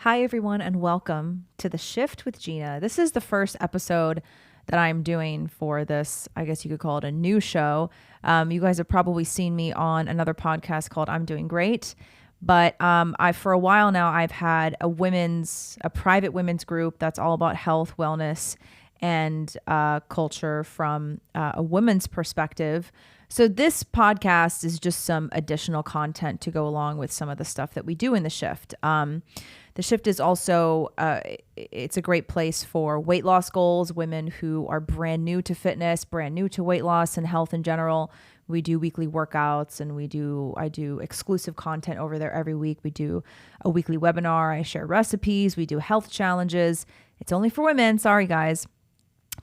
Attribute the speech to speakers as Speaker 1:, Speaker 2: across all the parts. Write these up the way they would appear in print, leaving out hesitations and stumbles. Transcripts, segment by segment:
Speaker 1: Hi, everyone, and welcome to The Shift with Gina. This is the first episode that I'm doing for this, I guess you could call it a new show. You guys have probably seen me on another podcast called I'm Doing Great. But for a while now, I've had a private women's group that's all about health, wellness, and culture from a women's perspective. So this podcast is just some additional content to go along with some of the stuff that we do in The Shift. The Shift is also, it's a great place for weight loss goals, women who are brand new to fitness, brand new to weight loss and health in general. We do weekly workouts and I do exclusive content over there every week. We do a weekly webinar. I share recipes. We do health challenges. It's only for women. Sorry, guys.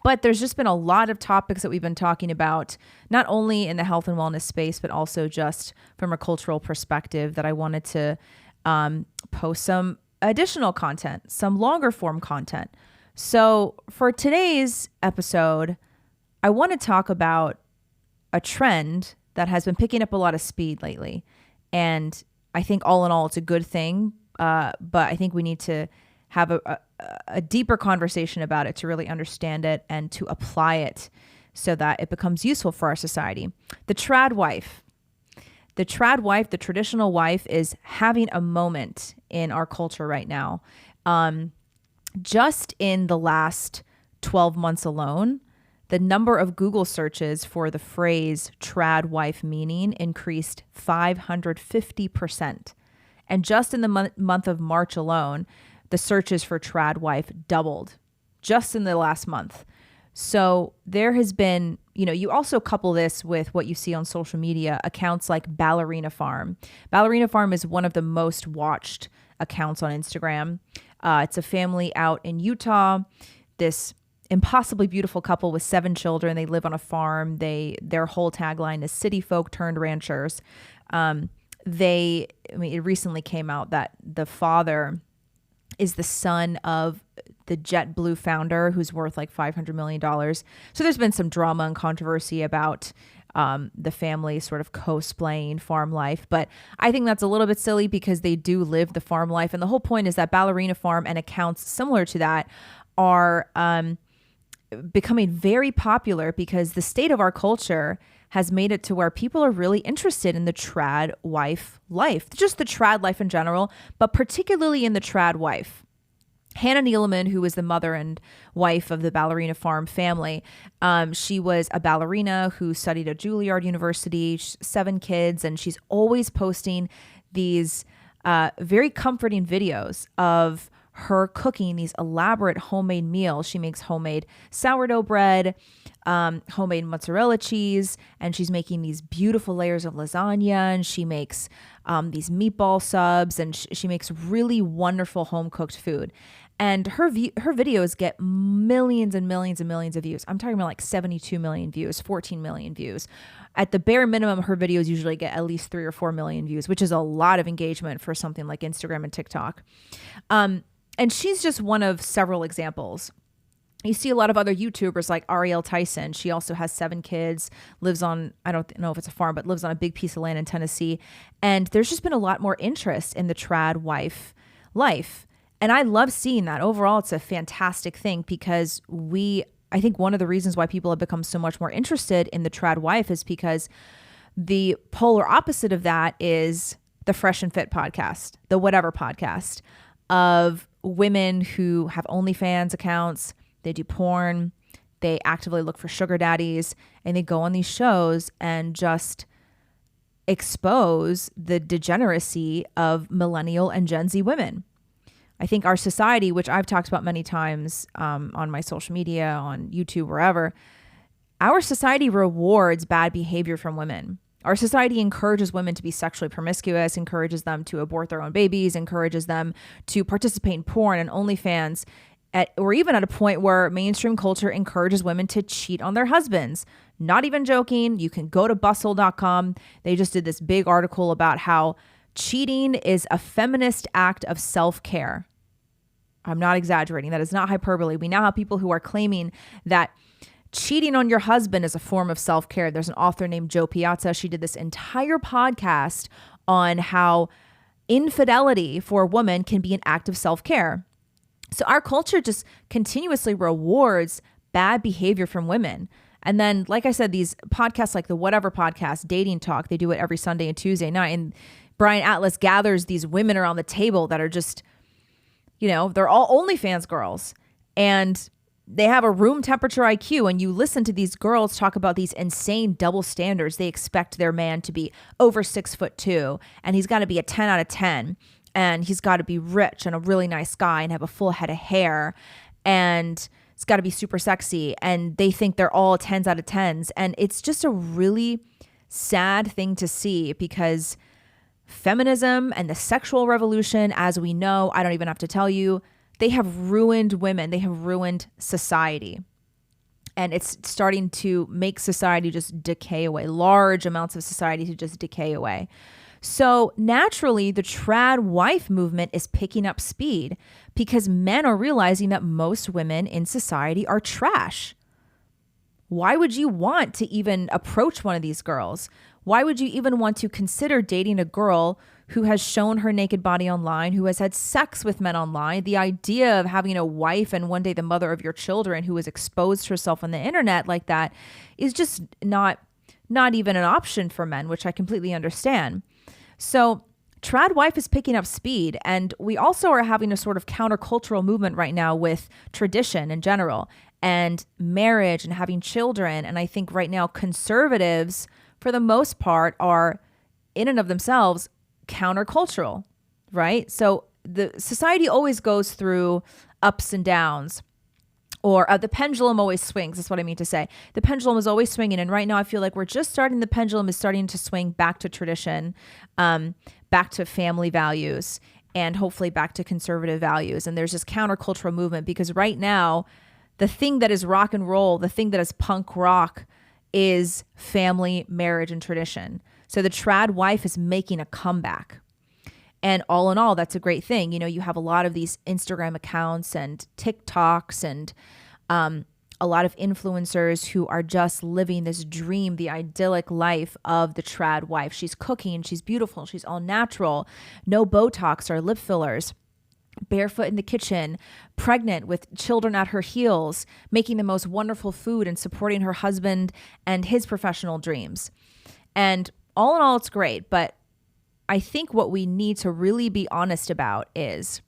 Speaker 1: But there's just been a lot of topics that we've been talking about, not only in the health and wellness space, but also just from a cultural perspective that I wanted to post some additional content, some longer form content. So for today's episode, I want to talk about a trend that has been picking up a lot of speed lately. And I think all in all, it's a good thing. But I think we need to have a deeper conversation about it to really understand it and to apply it so that it becomes useful for our society. The trad wife. The trad wife, the traditional wife, is having a moment in our culture right now. Just in the last 12 months alone, the number of Google searches for the phrase trad wife meaning increased 550%. And just in the month of March alone, the searches for trad wife doubled just in the last month. So there has been, you also couple this with what you see on social media, accounts like Ballerina Farm. Ballerina Farm is one of the most watched accounts on Instagram. It's a family out in Utah, this impossibly beautiful couple with 7 children. They live on a farm. Their whole tagline is city folk turned ranchers. It recently came out that the father is the son of the JetBlue founder who's worth like $500 million. So there's been some drama and controversy about the family sort of cosplaying farm life. But I think that's a little bit silly because they do live the farm life. And the whole point is that Ballerina Farm and accounts similar to that are becoming very popular because the state of our culture has made it to where people are really interested in the trad wife life, just the trad life in general, but particularly in the trad wife. Hannah Neeleman, who is the mother and wife of the Ballerina Farm family, she was a ballerina who studied at Juilliard University, 7 kids, and she's always posting these very comforting videos of her cooking these elaborate homemade meals. She makes homemade sourdough bread, homemade mozzarella cheese, and she's making these beautiful layers of lasagna, and she makes these meatball subs, and she makes really wonderful home-cooked food. And her videos get millions and millions and millions of views. I'm talking about like 72 million views, 14 million views. At the bare minimum, her videos usually get at least 3 or 4 million views, which is a lot of engagement for something like Instagram and TikTok. And she's just one of several examples. You see a lot of other YouTubers like Ariel Tyson. She also has 7 kids, lives on, I don't know if it's a farm, but lives on a big piece of land in Tennessee. And there's just been a lot more interest in the trad wife life. And I love seeing that. Overall, it's a fantastic thing because I think one of the reasons why people have become so much more interested in the trad wife is because the polar opposite of that is the Fresh and Fit podcast, the whatever podcast of women who have OnlyFans accounts. They do porn, they actively look for sugar daddies, and they go on these shows and just expose the degeneracy of millennial and Gen Z women. I think our society, which I've talked about many times on my social media, on YouTube, wherever, our society rewards bad behavior from women. Our society encourages women to be sexually promiscuous, encourages them to abort their own babies, encourages them to participate in porn and OnlyFans, or even at a point where mainstream culture encourages women to cheat on their husbands. Not even joking. You can go to bustle.com. They just did this big article about how cheating is a feminist act of self-care. I'm not exaggerating. That is not hyperbole. We now have people who are claiming that cheating on your husband is a form of self-care. There's an author named Jo Piazza. She did this entire podcast on how Infidelity for a woman can be an act of self-care. So our culture just continuously rewards bad behavior from women. And then, like I said, these podcasts like the Whatever Podcast, Dating Talk, they do it every Sunday and Tuesday night. And Brian Atlas gathers these women around the table that are just, they're all OnlyFans girls. And they have a room temperature IQ. And you listen to these girls talk about these insane double standards. They expect their man to be over 6'2", and he's got to be a 10 out of 10. And he's got to be rich and a really nice guy and have a full head of hair. And it's got to be super sexy. And they think they're all 10s out of 10s. And it's just a really sad thing to see, because feminism and the sexual revolution, as we know, I don't even have to tell you, they have ruined women. They have ruined society. And it's starting to make society just decay away, large amounts of society to just decay away. So naturally, the trad wife movement is picking up speed because men are realizing that most women in society are trash. Why would you want to even approach one of these girls? Why would you even want to consider dating a girl who has shown her naked body online, who has had sex with men online? The idea of having a wife and one day the mother of your children who has exposed herself on the internet like that is just not even an option for men, which I completely understand. So trad wife is picking up speed, and we also are having a sort of countercultural movement right now with tradition in general and marriage and having children. And I think right now conservatives, for the most part, are in and of themselves countercultural, right? So the society always goes through ups and downs. Or the pendulum always swings. That's what I mean to say. The pendulum is always swinging. And right now I feel like the pendulum is starting to swing back to tradition, back to family values, and hopefully back to conservative values. And there's this countercultural movement because right now, the thing that is rock and roll, the thing that is punk rock is family, marriage, and tradition. So the trad wife is making a comeback. And all in all, that's a great thing. You have a lot of these Instagram accounts and TikToks and a lot of influencers who are just living this dream, the idyllic life of the trad wife. She's cooking, she's beautiful, she's all natural, no Botox or lip fillers, barefoot in the kitchen, pregnant with children at her heels, making the most wonderful food and supporting her husband and his professional dreams. And all in all, it's great. But I think what we need to really be honest about is,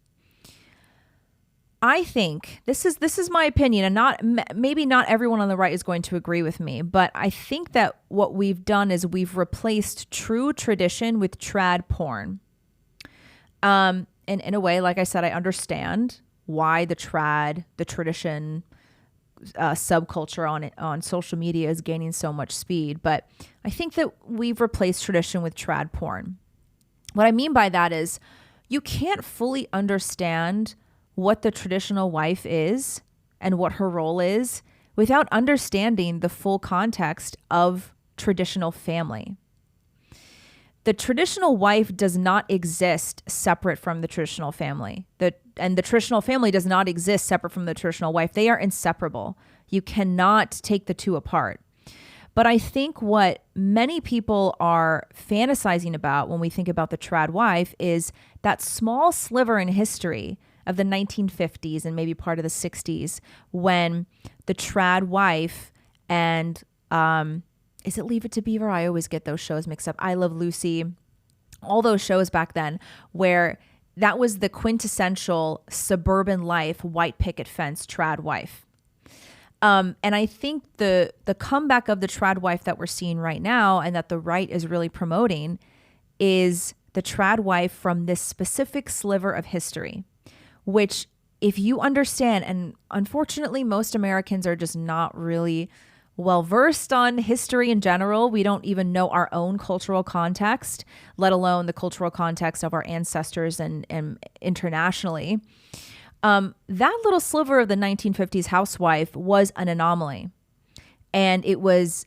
Speaker 1: I think this is my opinion, and maybe not everyone on the right is going to agree with me, but I think that what we've done is we've replaced true tradition with trad porn. And in a way, like I said, I understand why the tradition subculture on social media is gaining so much speed, but I think that we've replaced tradition with trad porn. What I mean by that is you can't fully understand what the traditional wife is and what her role is without understanding the full context of traditional family. The traditional wife does not exist separate from the traditional family. And the traditional family does not exist separate from the traditional wife. They are inseparable. You cannot take the two apart. But I think what many people are fantasizing about when we think about the trad wife is that small sliver in history of the 1950s and maybe part of the 60s when the trad wife and, is it Leave It to Beaver? I always get those shows mixed up. I Love Lucy, all those shows back then where that was the quintessential suburban life, white picket fence trad wife. And I think the comeback of the trad wife that we're seeing right now and that the right is really promoting is the trad wife from this specific sliver of history, which if you understand, and unfortunately most Americans are just not really well-versed on history in general. We don't even know our own cultural context, let alone the cultural context of our ancestors and internationally. That little sliver of the 1950s housewife was an anomaly. And it was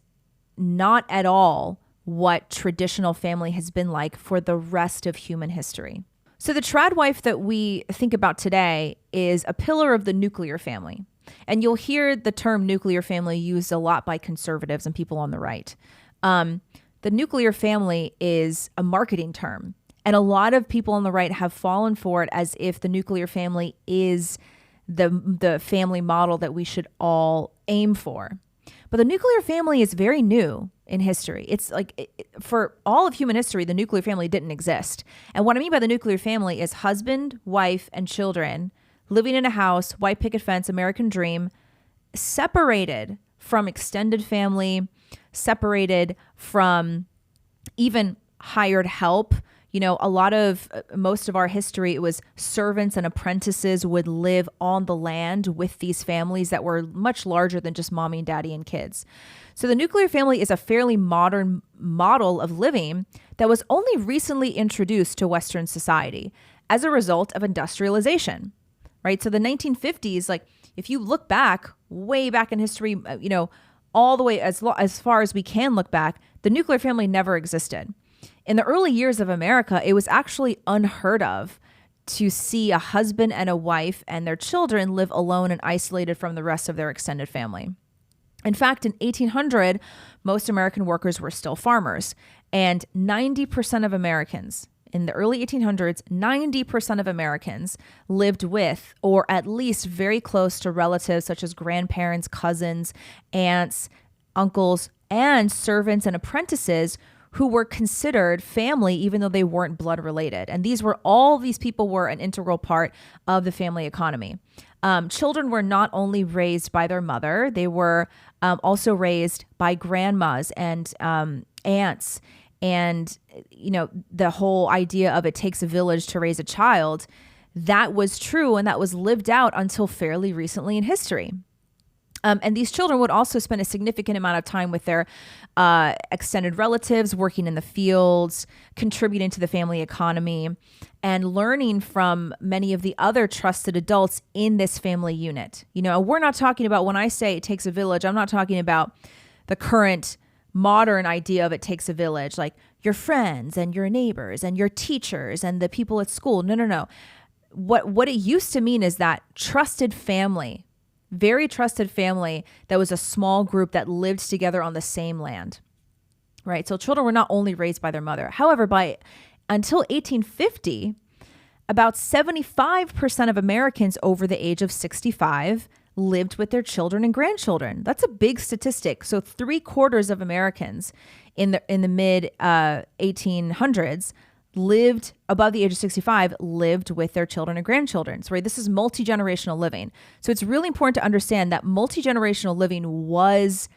Speaker 1: not at all what traditional family has been like for the rest of human history. So the trad wife that we think about today is a pillar of the nuclear family. And you'll hear the term nuclear family used a lot by conservatives and people on the right. The nuclear family is a marketing term. And a lot of people on the right have fallen for it as if the nuclear family is the family model that we should all aim for. But the nuclear family is very new in history. It's like for all of human history, the nuclear family didn't exist. And what I mean by the nuclear family is husband, wife, and children living in a house, white picket fence, American dream, separated from extended family, separated from even hired help. You know, most of our history, it was servants and apprentices would live on the land with these families that were much larger than just mommy and daddy and kids. So the nuclear family is a fairly modern model of living that was only recently introduced to Western society as a result of industrialization, right? So the 1950s, like if you look back, way back in history, all the way as far as we can look back, the nuclear family never existed. In the early years of America, it was actually unheard of to see a husband and a wife and their children live alone and isolated from the rest of their extended family. In fact, in 1800, most American workers were still farmers, and 90% of Americans in the early 1800s, 90% of Americans lived with or at least very close to relatives such as grandparents, cousins, aunts, uncles, and servants and apprentices who were considered family even though they weren't blood related. And all these people were an integral part of the family economy. Children were not only raised by their mother, they were also raised by grandmas and aunts. And, the whole idea of it takes a village to raise a child, that was true and that was lived out until fairly recently in history. And these children would also spend a significant amount of time with their extended relatives, working in the fields, contributing to the family economy, and learning from many of the other trusted adults in this family unit. We're not talking about, when I say it takes a village, I'm not talking about the current modern idea of it takes a village, like your friends and your neighbors and your teachers and the people at school. No. What it used to mean is that trusted family, very trusted family that was a small group that lived together on the same land, right? So children were not only raised by their mother. However, until 1850, about 75% of Americans over the age of 65 lived with their children and grandchildren. That's a big statistic. So 3/4 of Americans in the mid 1800s lived above the age of 65, lived with their children and grandchildren. So, right, this is multi-generational living. So it's really important to understand that multi-generational living was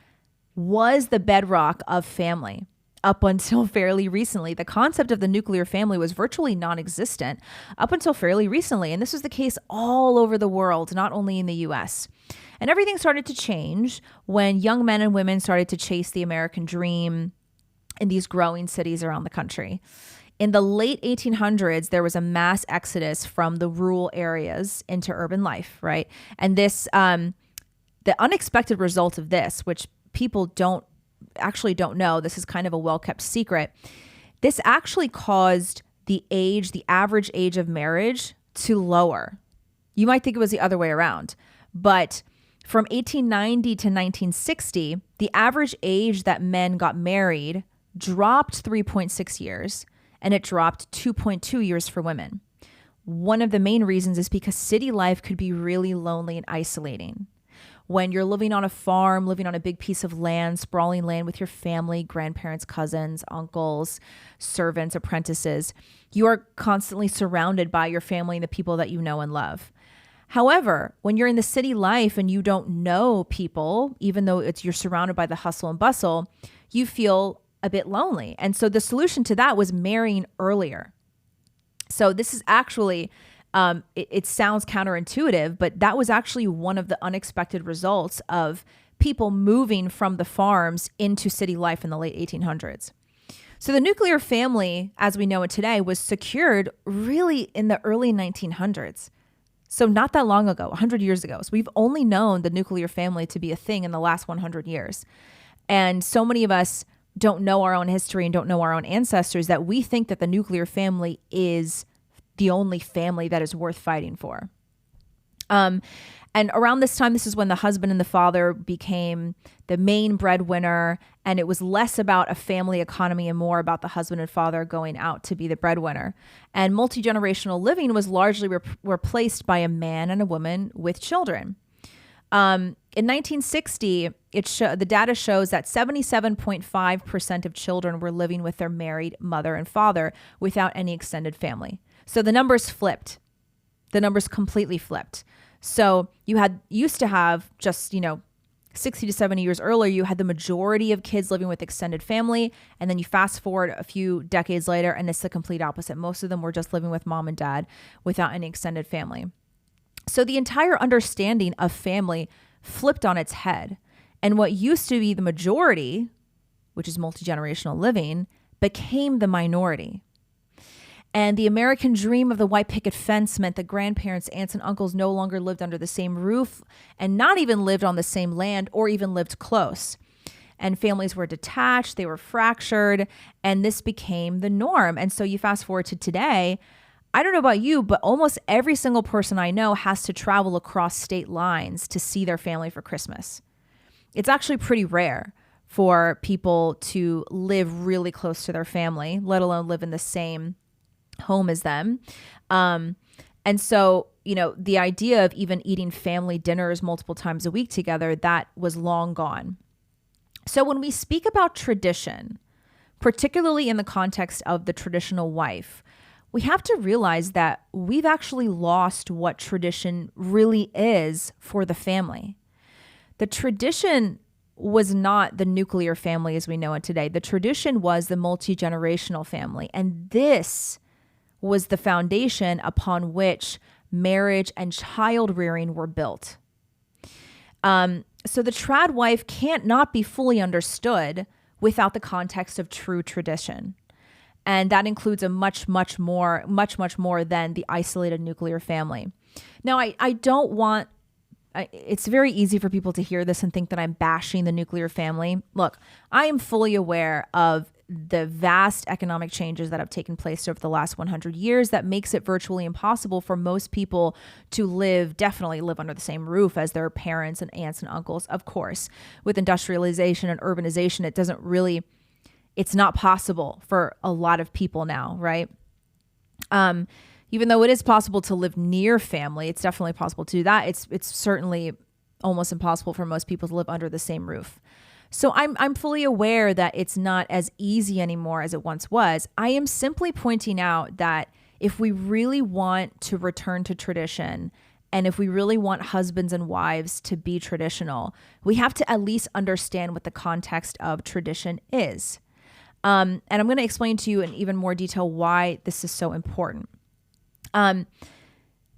Speaker 1: the bedrock of family up until fairly recently. The concept of the nuclear family was virtually non-existent up until fairly recently. And this was the case all over the world, not only in the US. And everything started to change when young men and women started to chase the American dream in these growing cities around the country. In the late 1800s, there was a mass exodus from the rural areas into urban life, right? And this, the unexpected result of this, which people don't know, this is kind of a well-kept secret, this actually caused the average age of marriage to lower. You might think it was the other way around, but from 1890 to 1960, the average age that men got married dropped 3.6 years, and it dropped 2.2 years for women. One of the main reasons is because city life could be really lonely and isolating. When you're living on a farm, living on a big piece of land, sprawling land with your family, grandparents, cousins, uncles, servants, apprentices, you are constantly surrounded by your family and the people that you know and love. However, when you're in the city life and you don't know people, even though you're surrounded by the hustle and bustle, you feel a bit lonely. And so the solution to that was marrying earlier. So this is actually, it sounds counterintuitive, but that was actually one of the unexpected results of people moving from the farms into city life in the late 1800s. So the nuclear family, as we know it today, was secured really in the early 1900s. So not that long ago, 100 years ago. So we've only known the nuclear family to be a thing in the last 100 years. And so many of us don't know our own history and don't know our own ancestors that we think that the nuclear family is the only family that is worth fighting for. And around this time, this is when the husband and the father became the main breadwinner, and it was less about a family economy and more about the husband and father going out to be the breadwinner. And multi-generational living was largely replaced by a man and a woman with children. In 1960, the data shows that 77.5% of children were living with their married mother and father without any extended family. So the numbers flipped. The numbers completely flipped. So you used to have just, 60 to 70 years earlier, you had the majority of kids living with extended family. And then you fast forward a few decades later, and it's the complete opposite. Most of them were just living with mom and dad without any extended family. So the entire understanding of family flipped on its head. And what used to be the majority, which is multi-generational living, became the minority. And the American dream of the white picket fence meant that grandparents, aunts, and uncles no longer lived under the same roof and not even lived on the same land or even lived close. And families were detached, they were fractured, and this became the norm. And so you fast forward to today, I don't know about you, but almost every single person I know has to travel across state lines to see their family for Christmas. It's actually pretty rare for people to live really close to their family, let alone live in the same home as them. And so, the idea of even eating family dinners multiple times a week together, that was long gone. So when we speak about tradition, particularly in the context of the traditional wife, we have to realize that we've actually lost what tradition really is for the family. The tradition was not the nuclear family as we know it today. The tradition was the multi-generational family. And this was the foundation upon which marriage and child rearing were built. So the trad wife can't not be fully understood without the context of true tradition. And that includes a much more than the isolated nuclear family. Now, I don't want, it's very easy for people to hear this and think that I'm bashing the nuclear family. Look, I am fully aware of the vast economic changes that have taken place over the last 100 years that makes it virtually impossible for most people to definitely live under the same roof as their parents and aunts and uncles. Of course, with industrialization and urbanization, it's not possible for a lot of people now, right? Even though it is possible to live near family, it's definitely possible to do that. It's certainly almost impossible for most people to live under the same roof. So I'm fully aware that it's not as easy anymore as it once was. I am simply pointing out that if we really want to return to tradition, and if we really want husbands and wives to be traditional, we have to at least understand what the context of tradition is. And I'm going to explain to you in even more detail why this is so important.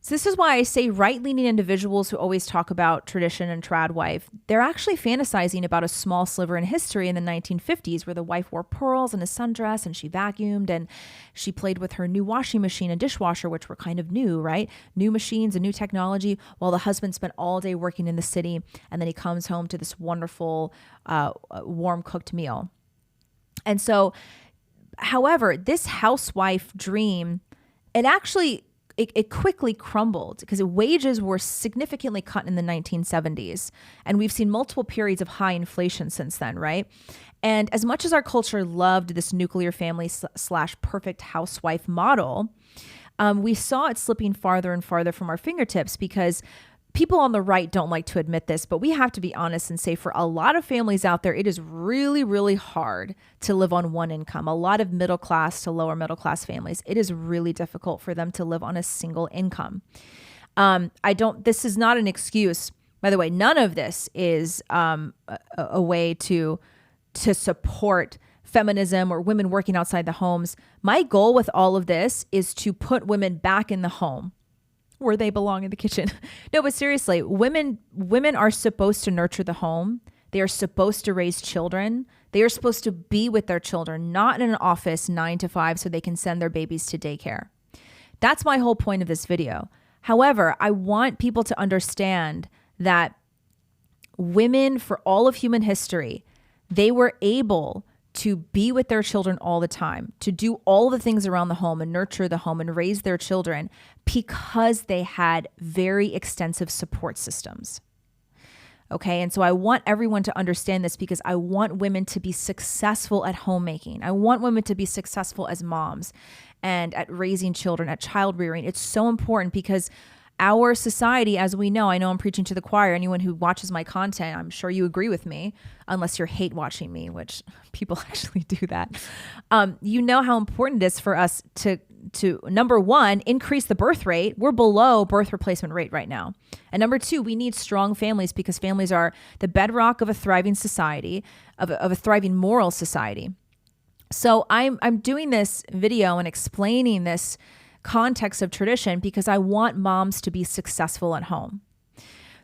Speaker 1: So this is why I say right-leaning individuals who always talk about tradition and trad wife, they're actually fantasizing about a small sliver in history in the 1950s where the wife wore pearls and a sundress and she vacuumed and she played with her new washing machine and dishwasher, which were kind of new, right? New machines and new technology, while the husband spent all day working in the city and then he comes home to this wonderful, warm cooked meal. And so, however, this housewife dream, it quickly crumbled because wages were significantly cut in the 1970s. And we've seen multiple periods of high inflation since then, right? And as much as our culture loved this nuclear family / perfect housewife model, we saw it slipping farther and farther from our fingertips because people on the right don't like to admit this, but we have to be honest and say for a lot of families out there, it is really, really hard to live on one income. A lot of middle class to lower middle class families, it is really difficult for them to live on a single income. This is not an excuse. By the way, none of this is a way to support feminism or women working outside the homes. My goal with all of this is to put women back in the home where they belong in the kitchen. No, but seriously, women are supposed to nurture the home. They are supposed to raise children. They are supposed to be with their children, not in an office 9 to 5 so they can send their babies to daycare. That's my whole point of this video. However, I want people to understand that women, for all of human history, they were able to be with their children all the time, to do all the things around the home and nurture the home and raise their children because they had very extensive support systems. Okay. And so I want everyone to understand this because I want women to be successful at homemaking. I want women to be successful as moms and at raising children, at child rearing. It's so important because our society, as we know, I know I'm preaching to the choir. Anyone who watches my content, I'm sure you agree with me, unless you're hate watching me, which people actually do that. You know how important it is for us to number one, increase the birth rate. We're below birth replacement rate right now. And number two, we need strong families because families are the bedrock of a thriving society, of a thriving moral society. So I'm doing this video and explaining this context of tradition because I want moms to be successful at home.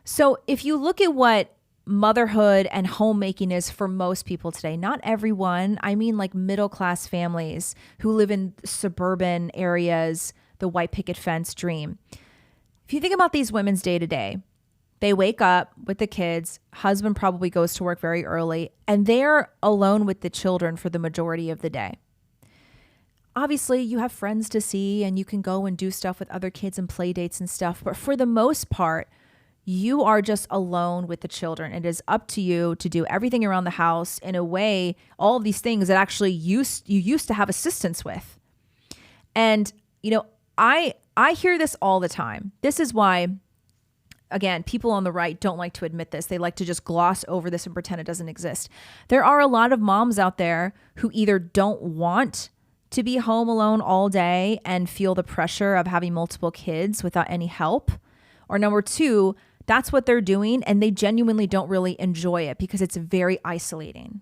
Speaker 1: So if you look at what motherhood and homemaking is for most people today, not everyone, I mean like middle-class families who live in suburban areas, the white picket fence dream. If you think about these women's day to day, they wake up with the kids, husband probably goes to work very early, and they're alone with the children for the majority of the day. Obviously, you have friends to see and you can go and do stuff with other kids and play dates and stuff. But for the most part, you are just alone with the children. It is up to you to do everything around the house in a way, all of these things that actually you used to have assistance with. And, you know, I hear this all the time. This is why, again, people on the right don't like to admit this. They like to just gloss over this and pretend it doesn't exist. There are a lot of moms out there who either don't want to be home alone all day and feel the pressure of having multiple kids without any help. Or number two, that's what they're doing and they genuinely don't really enjoy it because it's very isolating.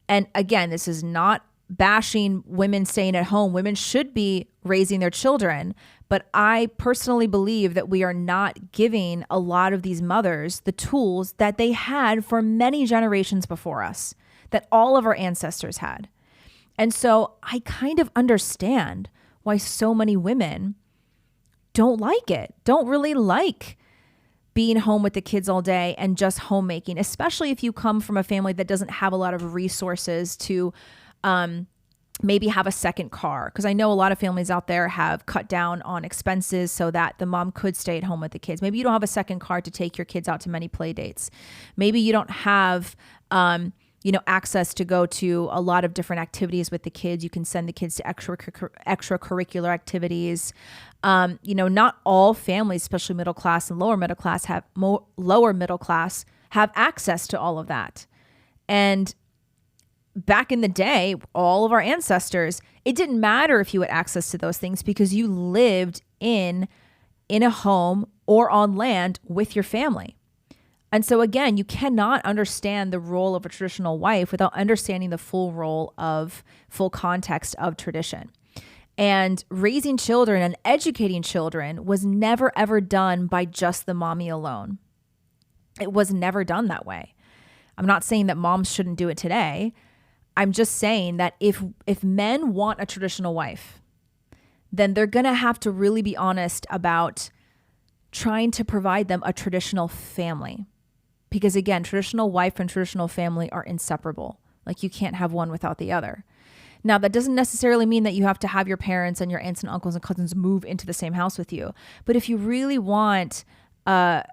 Speaker 1: And again, this is not bashing women staying at home. Women should be raising their children. But I personally believe that we are not giving a lot of these mothers the tools that they had for many generations before us, that all of our ancestors had. And so I kind of understand why so many women don't like it, don't really like being home with the kids all day and just homemaking, especially if you come from a family that doesn't have a lot of resources to maybe have a second car. Because I know a lot of families out there have cut down on expenses so that the mom could stay at home with the kids. Maybe you don't have a second car to take your kids out to many play dates. Maybe you don't have access to go to a lot of different activities with the kids. You can send the kids to extracurricular activities. Not all families, especially middle class and lower middle class, have access to all of that. And back in the day, all of our ancestors, it didn't matter if you had access to those things because you lived in a home or on land with your family. And so again, you cannot understand the role of a traditional wife without understanding the full context of tradition. And raising children and educating children was never, ever done by just the mommy alone. It was never done that way. I'm not saying that moms shouldn't do it today. I'm just saying that if men want a traditional wife, then they're going to have to really be honest about trying to provide them a traditional family. Because again, traditional wife and traditional family are inseparable. Like you can't have one without the other. Now, that doesn't necessarily mean that you have to have your parents and your aunts and uncles and cousins move into the same house with you. But if you really want a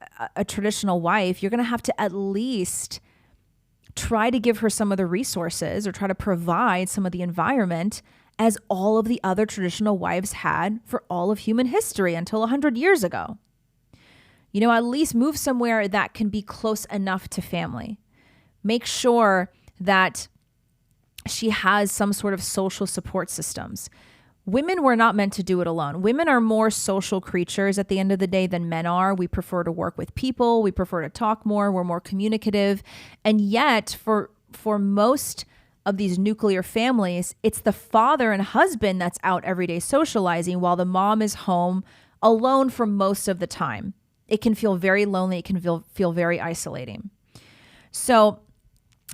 Speaker 1: traditional wife, you're going to have to at least try to give her some of the resources or try to provide some of the environment as all of the other traditional wives had for all of human history until 100 years ago. At least move somewhere that can be close enough to family. Make sure that she has some sort of social support systems. Women were not meant to do it alone. Women are more social creatures at the end of the day than men are. We prefer to work with people. We prefer to talk more. We're more communicative. And yet, for most of these nuclear families, it's the father and husband that's out every day socializing while the mom is home alone for most of the time. It can feel very lonely. It can feel very isolating. So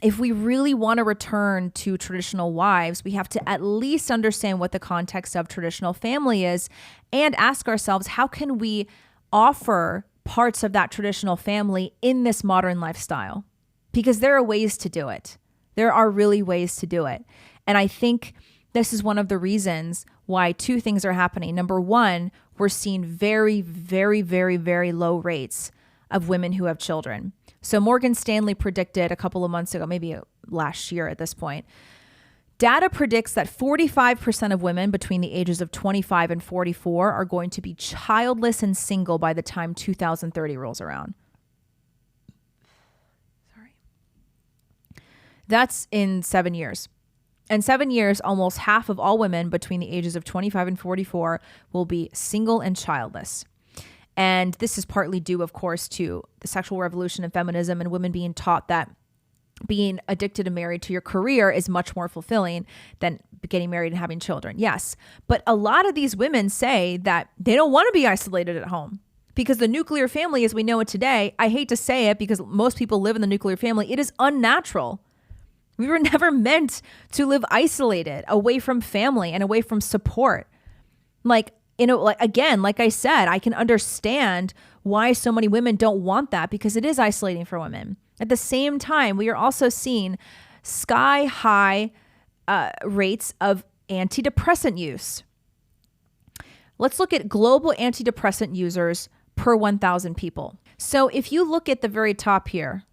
Speaker 1: if we really want to return to traditional wives, we have to at least understand what the context of traditional family is and ask ourselves, how can we offer parts of that traditional family in this modern lifestyle? Because there are ways to do it. There are really ways to do it. And I think this is one of the reasons why two things are happening. Number one, we're seeing very, very, very, very low rates of women who have children. So Morgan Stanley predicted a couple of months ago, maybe last year at this point, data predicts that 45% of women between the ages of 25 and 44 are going to be childless and single by the time 2030 rolls around. Sorry. That's in 7 years. In 7 years, almost half of all women between the ages of 25 and 44 will be single and childless. And this is partly due, of course, to the sexual revolution and feminism and women being taught that being addicted and married to your career is much more fulfilling than getting married and having children. Yes. But a lot of these women say that they don't want to be isolated at home because the nuclear family, as we know it today, I hate to say it because most people live in the nuclear family, it is unnatural. We were never meant to live isolated, away from family and away from support. Like I said, I can understand why so many women don't want that because it is isolating for women. At the same time, we are also seeing sky high rates of antidepressant use. Let's look at global antidepressant users per 1,000 people. So if you look at the very top here,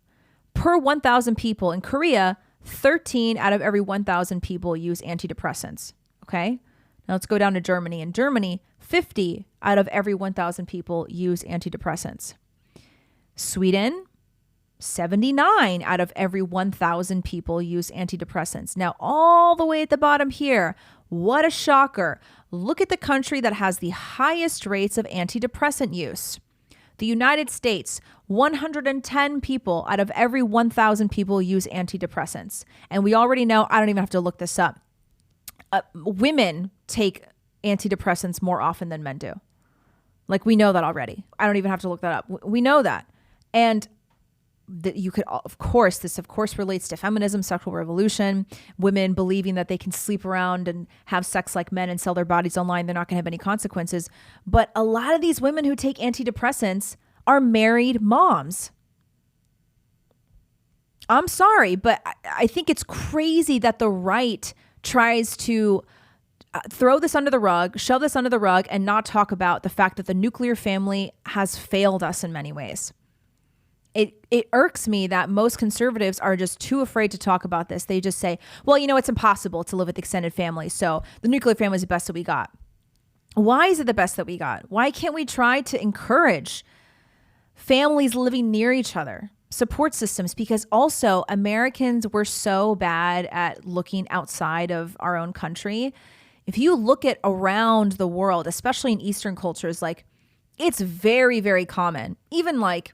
Speaker 1: per 1,000 people in Korea, 13 out of every 1,000 people use antidepressants. Okay. Now let's go down to Germany. In Germany, 50 out of every 1,000 people use antidepressants. Sweden, 79 out of every 1,000 people use antidepressants. Now, all the way at the bottom here, what a shocker. Look at the country that has the highest rates of antidepressant use. The United States, 110 people out of every 1,000 people use antidepressants. And we already know, I don't even have to look this up. Women take antidepressants more often than men do. Like, we know that already. I don't even have to look that up. We know that. And that you could, of course, this of course relates to feminism, sexual revolution, women believing that they can sleep around and have sex like men and sell their bodies online. They're not going to have any consequences. But a lot of these women who take antidepressants are married moms. I'm sorry, but I think it's crazy that the right tries to throw this under the rug, shove this under the rug, and not talk about the fact that the nuclear family has failed us in many ways. It irks me that most conservatives are just too afraid to talk about this. They just say, well, it's impossible to live with extended families, so the nuclear family is the best that we got. Why is it the best that we got? Why can't we try to encourage families living near each other, support systems? Because also Americans were so bad at looking outside of our own country. If you look at around the world, especially in Eastern cultures, like it's very, very common, even like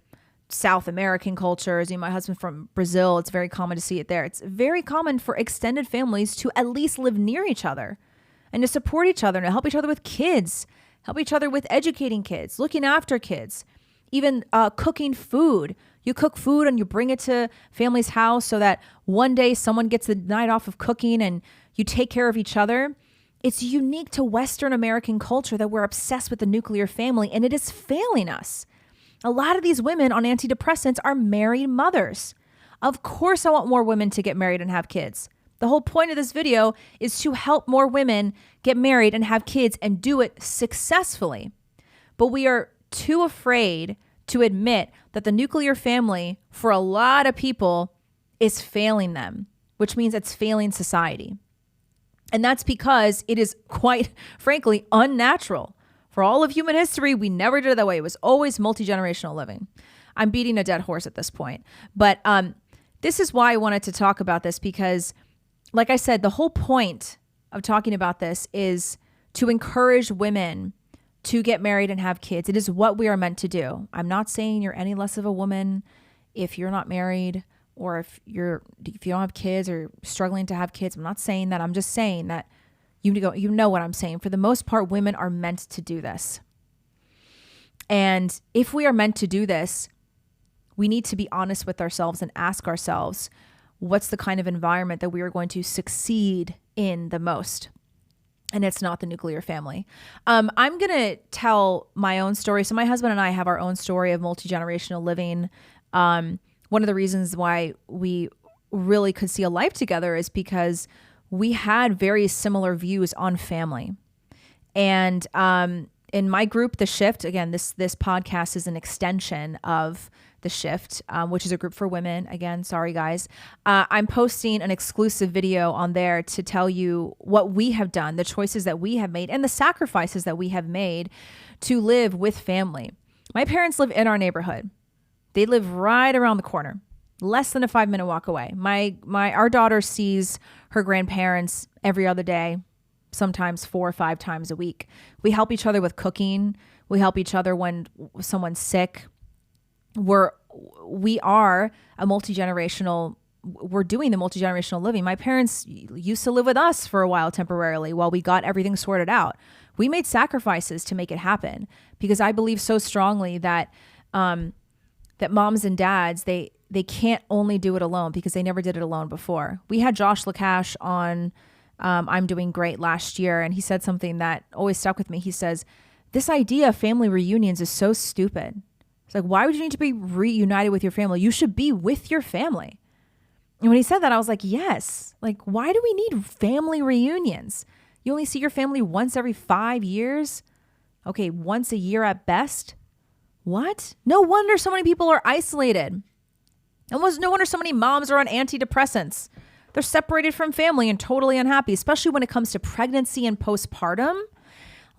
Speaker 1: South American cultures. My husband's from Brazil. It's very common to see it there. It's very common for extended families to at least live near each other and to support each other and to help each other with kids, help each other with educating kids, looking after kids, even cooking food. You cook food and you bring it to family's house so that one day someone gets the night off of cooking and you take care of each other. It's unique to Western American culture that we're obsessed with the nuclear family, and it is failing us. A lot of these women on antidepressants are married mothers. Of course, I want more women to get married and have kids. The whole point of this video is to help more women get married and have kids and do it successfully. But we are too afraid to admit that the nuclear family, for a lot of people, is failing them, which means it's failing society. And that's because it is quite frankly unnatural. For all of human history, we never did it that way. It was always multi-generational living. I'm beating a dead horse at this point. But this is why I wanted to talk about this because, like I said, the whole point of talking about this is to encourage women to get married and have kids. It is what we are meant to do. I'm not saying you're any less of a woman if you're not married or if you don't have kids or struggling to have kids. I'm not saying that. I'm just saying that you know what I'm saying. For the most part, women are meant to do this. And if we are meant to do this, we need to be honest with ourselves and ask ourselves, what's the kind of environment that we are going to succeed in the most? And it's not the nuclear family. I'm going to tell my own story. So my husband and I have our own story of multi-generational living. One of the reasons why we really could see a life together is because we had very similar views on family. And in my group, The Shift, again, this podcast is an extension of The Shift, which is a group for women. Again, sorry guys. I'm posting an exclusive video on there to tell you what we have done, the choices that we have made, and the sacrifices that we have made to live with family. My parents live in our neighborhood. They live right around the corner, less than a 5-minute walk away. Our daughter sees her grandparents every other day, sometimes 4 or 5 times a week. We help each other with cooking. We help each other when someone's sick. We are a multi-generational, we're doing the multi-generational living. My parents used to live with us for a while temporarily while we got everything sorted out. We made sacrifices to make it happen because I believe so strongly that that moms and dads, they can't only do it alone because they never did it alone before. We had Josh Lacash on I'm Doing Great last year, and he said something that always stuck with me. He says, this idea of family reunions is so stupid. It's like, why would you need to be reunited with your family? You should be with your family. And when he said that, I was like, yes. Like, why do we need family reunions? You only see your family once every 5 years? Okay, once a year at best? What? No wonder so many people are isolated. No wonder so many moms are on antidepressants. They're separated from family and totally unhappy, especially when it comes to pregnancy and postpartum.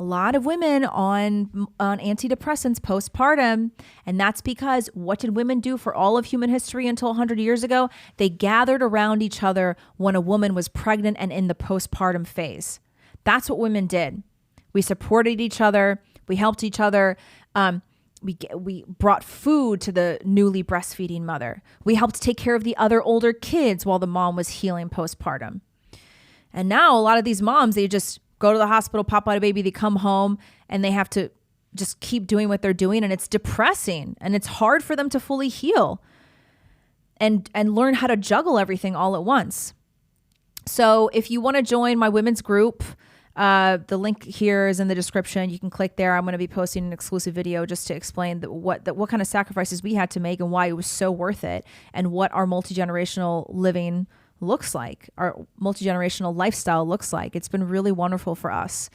Speaker 1: A lot of women on antidepressants postpartum. And that's because what did women do for all of human history until 100 years ago? They gathered around each other when a woman was pregnant and in the postpartum phase. That's what women did. We supported each other. We helped each other. We brought food to the newly breastfeeding mother. We helped take care of the other older kids while the mom was healing postpartum. And now a lot of these moms, they just go to the hospital, pop out a baby, they come home, and they have to just keep doing what they're doing. And it's depressing and it's hard for them to fully heal and learn how to juggle everything all at once. So if you want to join my women's group, the link here is in the description. You can click there. I'm going to be posting an exclusive video just to explain what kind of sacrifices we had to make and why it was so worth it and what our multi-generational living looks like, our multi-generational lifestyle looks like. It's been really wonderful for us.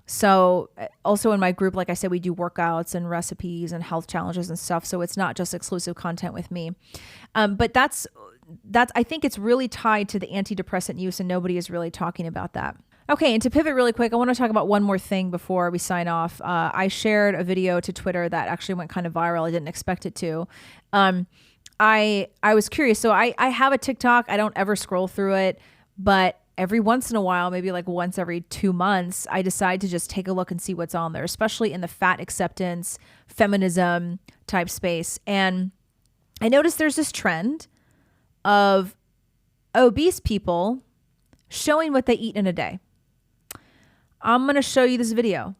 Speaker 1: So also in my group, like I said, we do workouts and recipes and health challenges and stuff. So it's not just exclusive content with me. But that's, I think it's really tied to the antidepressant use and nobody is really talking about that. Okay, and to pivot really quick, I want to talk about one more thing before we sign off. I shared a video to Twitter that actually went kind of viral. I didn't expect it to. I was curious. So I have a TikTok. I don't ever scroll through it, but every once in a while, maybe like once every 2 months, I decide to just take a look and see what's on there, especially in the fat acceptance, feminism type space. And I noticed there's this trend of obese people showing what they eat in a day. I'm going to show you this video.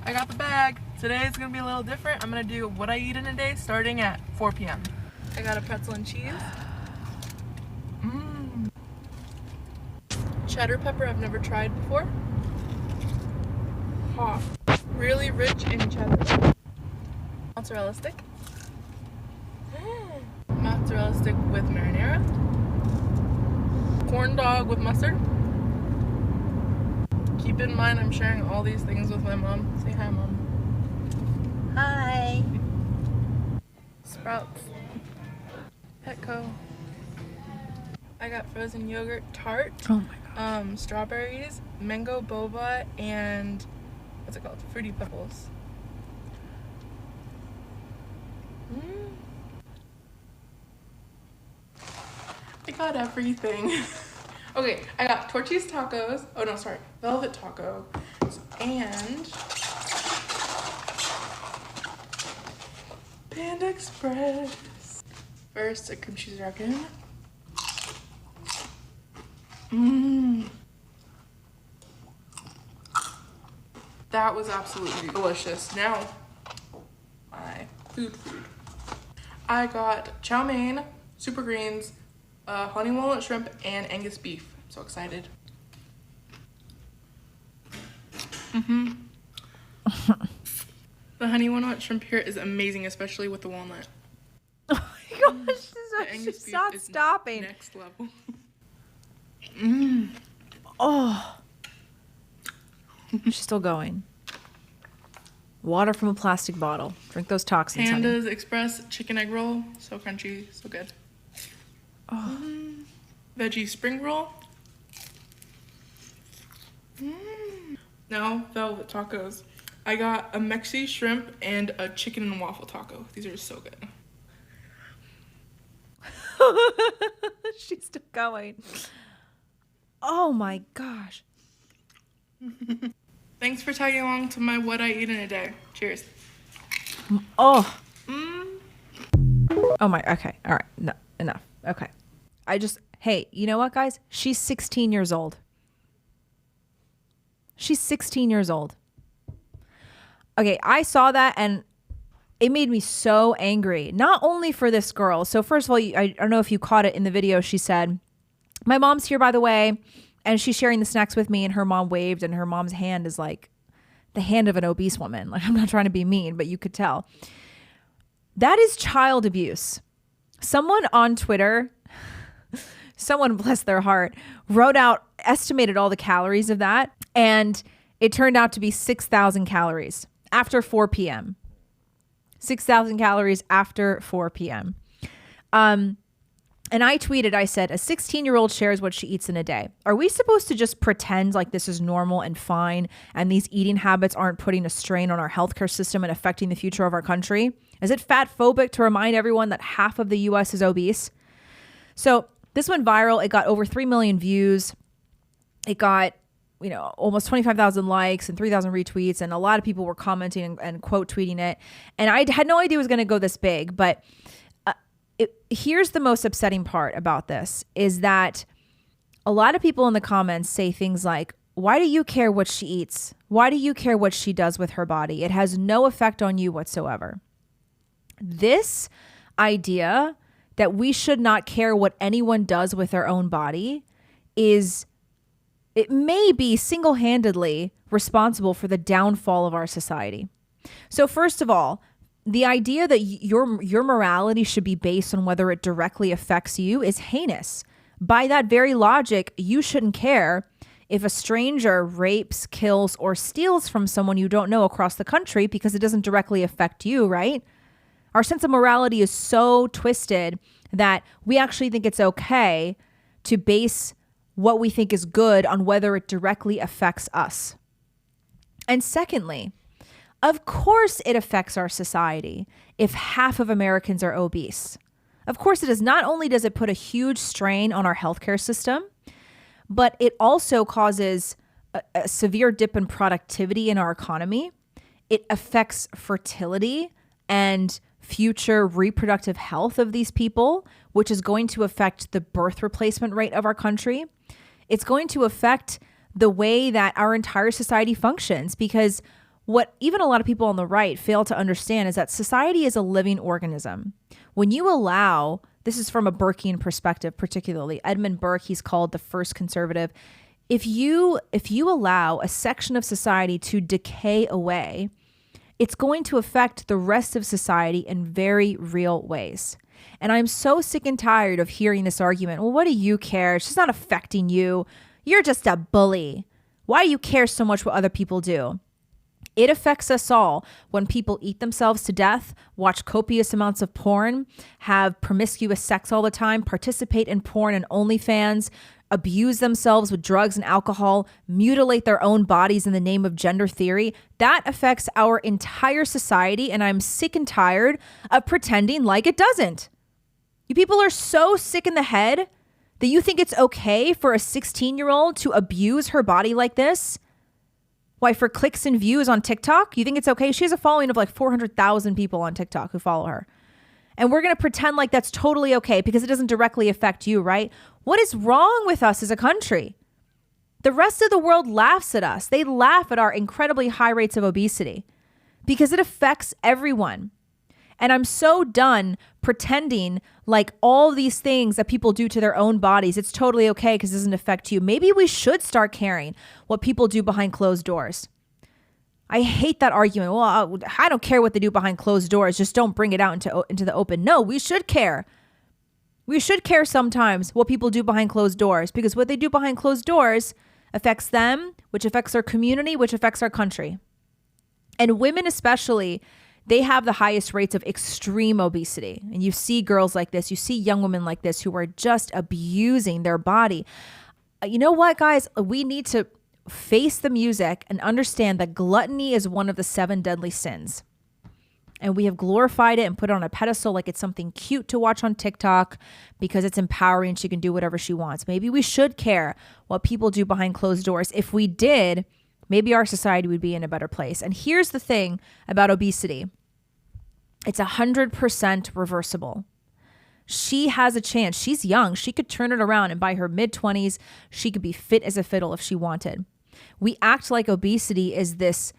Speaker 2: I got the bag. Today it's going to be a little different. I'm going to do what I eat in a day starting at 4 p.m. I got a pretzel and cheese. Cheddar pepper I've never tried before. Hot. Really rich in cheddar. Mozzarella stick. Mozzarella stick with marinara. Corn dog with mustard. Keep in mind I'm sharing all these things with my mom. Say hi, Mom. Hi. Sprouts. Petco. I got frozen yogurt tart.
Speaker 1: Oh my God.
Speaker 2: Strawberries, mango boba, and what's it called? Fruity Pebbles. I got everything. Okay, I got tortillas tacos. Oh no, sorry, velvet taco, and Panda Express. First, a cream cheese raccoon. That was absolutely delicious. Now, my food. I got chow mein, super greens, honey walnut shrimp, and Angus beef. I'm so excited. The honey walnut shrimp here is amazing, especially with the walnut.
Speaker 1: Oh my gosh,
Speaker 2: The Angus
Speaker 1: she's
Speaker 2: beef
Speaker 1: not
Speaker 2: is
Speaker 1: stopping.
Speaker 2: Next level.
Speaker 1: Oh, she's still going. Water from a plastic bottle. Drink those toxins, honey.
Speaker 2: Panda's Express chicken egg roll. So crunchy, so good.
Speaker 1: Oh.
Speaker 2: Veggie spring roll. Now, velvet tacos. I got a Mexi shrimp and a chicken and waffle taco. These are so good.
Speaker 1: She's still going. Oh my gosh.
Speaker 2: Thanks for tagging along to my what I eat in a day. Cheers.
Speaker 1: Oh. Oh my, okay. All right. No, enough. Okay. Hey, you know what, guys? She's 16 years old. She's 16 years old. Okay, I saw that and it made me so angry. Not only for this girl. So first of all, I don't know if you caught it in the video. She said, my mom's here, by the way, and she's sharing the snacks with me, and her mom waved, and her mom's hand is like the hand of an obese woman. Like, I'm not trying to be mean, but you could tell. That is child abuse. Someone on Twitter, someone, bless their heart, estimated all the calories of that, and it turned out to be 6,000 calories after 4 p.m. 6,000 calories after 4 p.m. And I tweeted, I said, a 16-year-old shares what she eats in a day. Are we supposed to just pretend like this is normal and fine and these eating habits aren't putting a strain on our healthcare system and affecting the future of our country? Is it fat phobic to remind everyone that half of the U.S. is obese? So this went viral. It got over 3 million views. It got, almost 25,000 likes and 3,000 retweets. And a lot of people were commenting and quote tweeting it. And I had no idea it was going to go this big, but here's the most upsetting part about this is that a lot of people in the comments say things like, why do you care what she eats? Why do you care what she does with her body? It has no effect on you whatsoever. This idea that we should not care what anyone does with their own body it may be single-handedly responsible for the downfall of our society. So first of all, the idea that your morality should be based on whether it directly affects you is heinous. By that very logic, you shouldn't care if a stranger rapes, kills, or steals from someone you don't know across the country because it doesn't directly affect you, right? Our sense of morality is so twisted that we actually think it's okay to base what we think is good on whether it directly affects us. And secondly, of course it affects our society if half of Americans are obese. Of course it does. Not only does it put a huge strain on our healthcare system, but it also causes a severe dip in productivity in our economy. It affects fertility and future reproductive health of these people, which is going to affect the birth replacement rate of our country. It's going to affect the way that our entire society functions, because what even a lot of people on the right fail to understand is that society is a living organism. When you allow, this is from a Burkean perspective, particularly Edmund Burke, he's called the first conservative. If you allow a section of society to decay away, it's going to affect the rest of society in very real ways. And I'm so sick and tired of hearing this argument. Well, what do you care? It's just not affecting you. You're just a bully. Why do you care so much what other people do? It affects us all when people eat themselves to death, watch copious amounts of porn, have promiscuous sex all the time, participate in porn and OnlyFans, abuse themselves with drugs and alcohol, mutilate their own bodies in the name of gender theory. That affects our entire society, and I'm sick and tired of pretending like it doesn't. You people are so sick in the head that you think it's okay for a 16-year-old to abuse her body like this? Why, for clicks and views on TikTok? You think it's okay? She has a following of like 400,000 people on TikTok who follow her. And we're going to pretend like that's totally okay because it doesn't directly affect you, right? What is wrong with us as a country? The rest of the world laughs at us. They laugh at our incredibly high rates of obesity because it affects everyone. And I'm so done pretending like all these things that people do to their own bodies, it's totally okay because it doesn't affect you. Maybe we should start caring what people do behind closed doors. I hate that argument. Well, I don't care what they do behind closed doors. Just don't bring it out into the open. No, we should care. We should care sometimes what people do behind closed doors, because what they do behind closed doors affects them, which affects our community, which affects our country. And women especially, they have the highest rates of extreme obesity. And you see girls like this, you see young women like this who are just abusing their body. You know what, guys? We need to face the music and understand that gluttony is one of the 7 deadly sins. And we have glorified it and put it on a pedestal like it's something cute to watch on TikTok because it's empowering. She can do whatever she wants. Maybe we should care what people do behind closed doors. If we did, maybe our society would be in a better place. And here's the thing about obesity. It's 100% reversible. She has a chance. She's young. She could turn it around, and by her mid-20s, she could be fit as a fiddle if she wanted. We act like obesity is this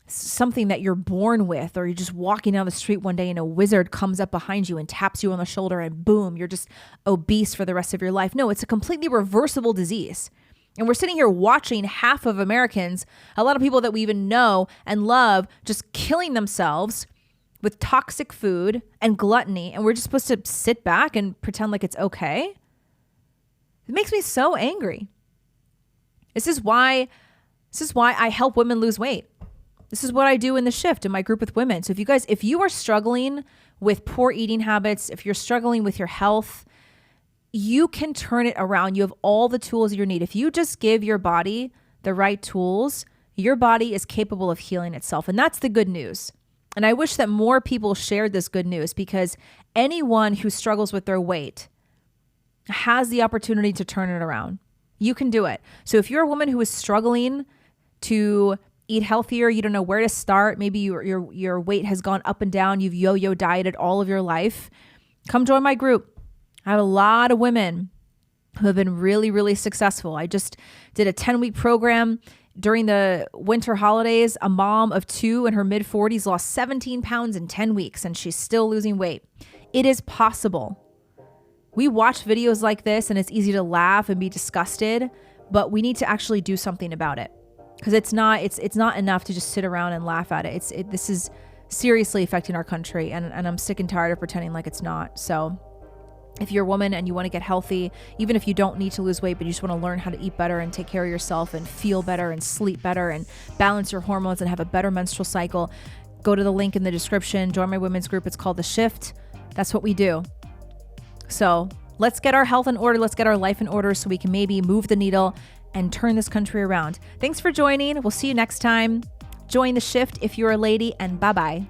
Speaker 1: something that you're born with, or you're just walking down the street one day and a wizard comes up behind you and taps you on the shoulder and boom, you're just obese for the rest of your life. No, it's a completely reversible disease. And we're sitting here watching half of Americans, a lot of people that we even know and love, just killing themselves with toxic food and gluttony. And we're just supposed to sit back and pretend like it's okay. It makes me so angry. This is why I help women lose weight. This is what I do in the shift in my group with women. So if you are struggling with poor eating habits, if you're struggling with your health, you can turn it around. You have all the tools you need. If you just give your body the right tools, your body is capable of healing itself. And that's the good news. And I wish that more people shared this good news, because anyone who struggles with their weight has the opportunity to turn it around. You can do it. So if you're a woman who is struggling to eat healthier, you don't know where to start, maybe your weight has gone up and down, you've yo-yo dieted all of your life, come join my group. I have a lot of women who have been really, really successful. I just did a 10-week program during the winter holidays. A mom of 2 in her mid-40s lost 17 pounds in 10 weeks, and she's still losing weight. It is possible. We watch videos like this and it's easy to laugh and be disgusted, but we need to actually do something about it. Because it's not enough to just sit around and laugh at it. This is seriously affecting our country, and I'm sick and tired of pretending like it's not. So if you're a woman and you want to get healthy, even if you don't need to lose weight, but you just want to learn how to eat better and take care of yourself and feel better and sleep better and balance your hormones and have a better menstrual cycle, go to the link in the description, join my women's group. It's called The Shift. That's what we do. So let's get our health in order. Let's get our life in order so we can maybe move the needle and turn this country around. Thanks for joining. We'll see you next time. Join The Shift if you're a lady, and bye-bye.